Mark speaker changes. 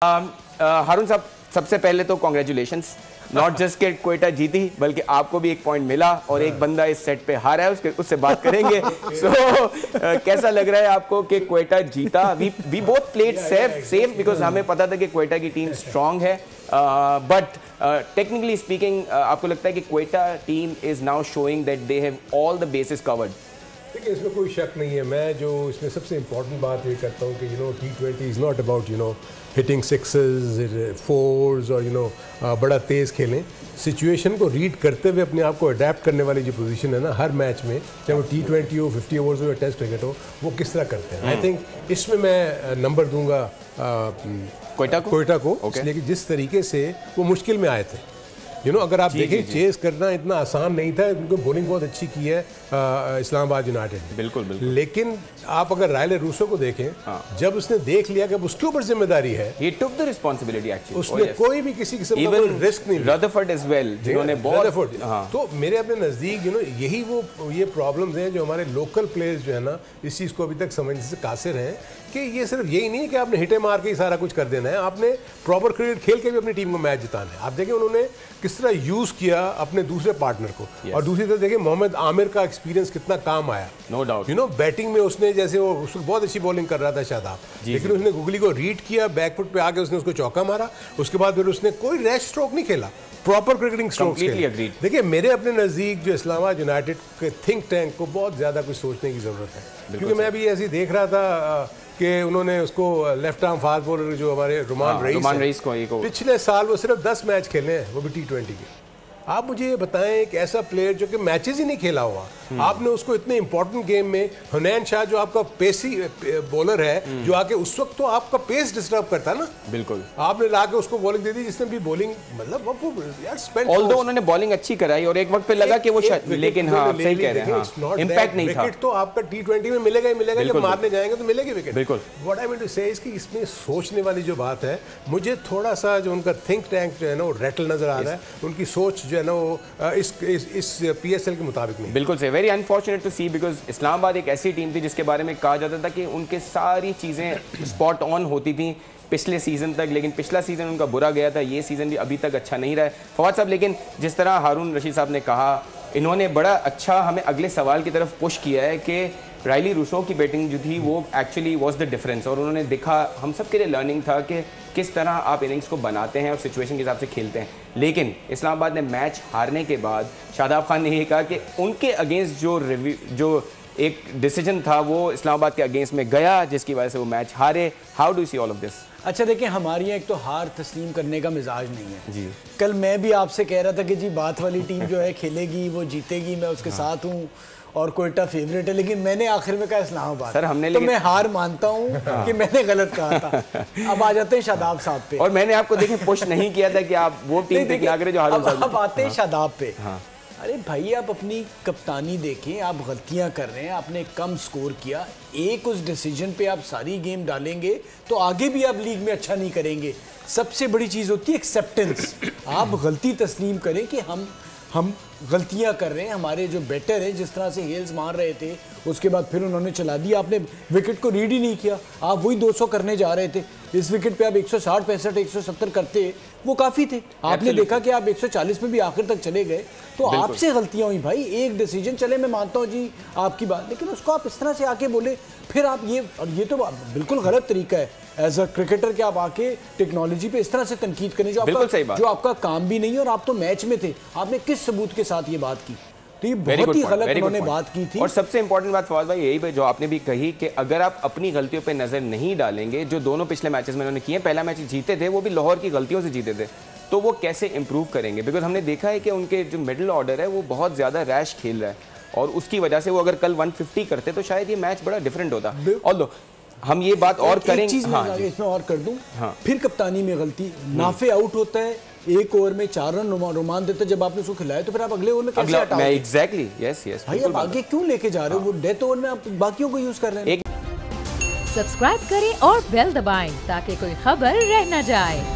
Speaker 1: हारून साहब, सबसे पहले तो कॉन्ग्रेचुलेशंस, नॉट जस्ट के क्वेटा जीती बल्कि आपको भी एक पॉइंट मिला और एक बंदा इस सेट पे हारा है, उससे बात करेंगे। कैसा लग रहा है आपको कि क्वेटा जीता? We both played safe because हमें पता था कि क्वेटा की टीम स्ट्रांग है, बट टेक्निकली स्पीकिंग आपको लगता है कि Quetta team is now showing that they have all the bases covered?
Speaker 2: देखिए, इसमें कोई शक नहीं है। मैं जो इसमें सबसे इम्पॉर्टेंट बात ये करता हूँ कि T20 is not about hitting sixes fours और बड़ा तेज़ खेलें। सिचुएशन को रीड करते हुए अपने आप को अडेप्ट करने वाली जो पोजीशन है ना हर मैच में, चाहे वो T20 हो, 50 ओवर्स हो या टेस्ट क्रिकेट हो, वो किस तरह करते हैं। आई थिंक इसमें मैं नंबर दूंगा क्वेटा को इसलिए कि जिस तरीके से वो मुश्किल में आए थे। अगर आप देखें, चेस करना इतना आसान नहीं था। उनको बॉलिंग बहुत अच्छी की है इस्लामाबाद यूनाइटेड ने, बिल्कुल। लेकिन आप अगर रायले रूसो को देखें, जब उसने देख लिया कि उसके ऊपर जिम्मेदारी है, he took the responsibility actually. उसने कोई भी किसी किस्म का रिस्क नहीं लिया। रदरफोर्ड as well, जिन्होंने रदरफोर्ड। तो मेरे अपने नज़दीक यही ये प्रॉब्लम्स हैं जो हमारे लोकल प्लेयर्स जो है ना इस चीज़ को अभी तक समझने से कासिर हैं कि ये सिर्फ यही नहीं है कि आपने हिटे मार के ही सारा कुछ कर देना है, आपने प्रॉपर क्रिकेट खेल के भी अपनी टीम को मैच जिताना है। आप देखें उन्होंने किस तरह यूज़ किया अपने दूसरे पार्टनर को, और दूसरी तरफ देखें मोहम्मद आमिर का एक्सपीरियंस कितना काम आया। No doubt. बैटिंग में उसने जैसे वो बहुत अच्छी बॉलिंग कर रहा था शादाब, लेकिन उसने गुगली को रीड किया, बैकफुट पे आके उसने उसको चौका मारा, उसके बाद फिर उसने कोई रैश स्ट्रोक नहीं खेला, प्रॉपर क्रिकेटिंग स्ट्रोक्स खेले। देखिए, मेरे अपने नज़दीक जो इस्लामाबाद यूनाइटेड के थिंक टैंक को बहुत ज़्यादा कुछ सोचने की ज़रूरत है, क्योंकि मैं भी ऐसे ही देख रहा था कि उन्होंने उसको लेफ्ट आर्म फास्ट बॉलर जो हमारे रुमान रईस को पिछले साल वो सिर्फ 10 मैच खेले हैं, वो भी T20 के। आप मुझे ये बताएं, एक ऐसा प्लेयर जो कि मैचेस ही नहीं खेला हुआ, आपने उसको इतने इंपॉर्टेंट गेम में, हुनैन शाह जो आपका पेसी बॉलर है, जो आके उस वक्त तो आपका पेस डिस्टर्ब करता है ना, बिल्कुल, आपने लाके उसको बॉलिंग दे दी, जिसने भी बॉलिंग मतलब ऑल्दो उन्होंने बॉलिंग अच्छी कराई और एक वक्त पे लगा कि वो लेकिन हाँ सही कह रहे हैं, इंपैक्ट नहीं था। विकेट तो आपका T20 में मिलेगा ही मिलेगा, जब मारने जाएंगे तो मिलेगी विकेट, बिल्कुल। व्हाट आई मीन टू से इसकी इसमें सोचने वाली जो बात है, मुझे थोड़ा सा जो उनका थिंक टैंक जो है ना वो रेटल नजर आ रहा है, उनकी सोच जो है ना वो इस PSL के मुताबिक नहीं। बिल्कुल से very unfortunate to see, because Islamabad एक ऐसी टीम थी जिसके बारे में कहा जाता था कि उनके सारी चीज़ें स्पॉट ऑन होती थी पिछले सीज़न तक, लेकिन पिछला सीज़न उनका बुरा गया था, ये सीज़न भी अभी तक अच्छा नहीं रहा है। फवाद साहब, लेकिन जिस तरह हारून रशीद साहब ने कहा, इन्होंने बड़ा अच्छा हमें अगले सवाल की तरफ पुश किया है कि रायली रूसो की बैटिंग जो थी वो एक्चुअली वॉज द डिफरेंस, और उन्होंने देखा, हम सब के लिए लर्निंग था कि किस तरह आप इनिंग्स को बनाते हैं और सिचुएशन के हिसाब से खेलते हैं। लेकिन इस्लामाबाद ने मैच हारने के बाद शादाब खान ने ये कहा कि उनके अगेंस्ट जो एक डिसीजन था वो इस्लामाबाद के अगेंस्ट में गया, जिसकी वजह से वो मैच हारे। How do see all of this?
Speaker 3: अच्छा, देखिए, हमारे यहाँ एक तो हार तस्लीम करने का मिजाज नहीं है जी। कल मैं भी आपसे कह रहा था कि जी बात वाली टीम जो है खेलेगी, वो जीतेगी, मैं उसके साथ हूँ और क्वेटा फेवरेट है, लेकिन मैंने आखिर में कहा इस्लामाबाद। सर हमने तो मैं हार मानता हूँ कि मैंने गलत कहा था। अब आ जाते हैं शादाब साहब पे, और मैंने आपको देखिए पुश नहीं किया था कि आप वो टीम पे क्या करें जो हारून साहब। अब आते हैं शादाब पे। अरे भाई, आप अपनी कप्तानी देखें, आप गलतियां कर रहे हैं, आपने कम स्कोर किया, एक उस डिसीजन पे आप सारी गेम डालेंगे तो आगे भी आप लीग में अच्छा नहीं करेंगे। सबसे बड़ी चीज़ होती है एक्सेप्टेंस। आप गलती तस्लीम करें कि हम गलतियां कर रहे हैं, हमारे जो बैटर हैं जिस तरह से हेल्स मार रहे थे, उसके बाद फिर उन्होंने चला दिया, आपने विकेट को रीड ही नहीं किया, आप वही 200 करने जा रहे थे, इस विकेट पे आप 160, 65, 170 करते वो काफ़ी थे। आपने देखा कि आप 140 में भी आखिर तक चले गए, तो आपसे गलतियां हुई भाई। एक डिसीजन, चले मैं मानता हूँ जी आपकी बात, लेकिन उसको आप इस तरह से आके बोले, फिर आप ये तो बिल्कुल गलत तरीका है एज अ क्रिकेटर कि आप आके टेक्नोलॉजी पे इस तरह से तनकीद करें जो आपका काम भी नहीं है, और आप तो मैच में थे, आपने किस सबूत के साथ ये बात की? तो ये बहुत ही गलत उन्होंने बात की थी।
Speaker 1: और सबसे इंपॉर्टेंट बात फवाद भाई यही पे जो आपने भी कही कि अगर आप अपनी गलतियों पे नजर नहीं डालेंगे, जो दोनों पिछले मैचेस में उन्होंने किए, पहला मैच जीते थे वो भी लाहौर की गलतियों से जीते थे, तो वो कैसे इंप्रूव करेंगे? बिकॉज हमने देखा है कि उनके जो मिडिल ऑर्डर है वो बहुत ज़्यादा रैश खेल रहा है, और उसकी वजह से वो अगर कल 150 करते तो शायद ये मैच बड़ा डिफरेंट होता। और हम ये बात और करेंगे,
Speaker 3: इसमें और कर दूं, फिर कप्तानी में गलती, नाफे आउट होता है, एक ओवर में 4 रन रोमान देता है, जब आपने उसको खिलाया तो फिर आप अगले ओवर में कैसे हटाओगे?
Speaker 1: एग्जैक्टली, यस
Speaker 3: भाई, आप आगे क्यों लेके जा रहे हो? वो डेथ ओवर में आप बाकियों को यूज कर रहे हैं।
Speaker 4: सब्सक्राइब करें और बेल दबाएं ताकि कोई खबर रह न जाए।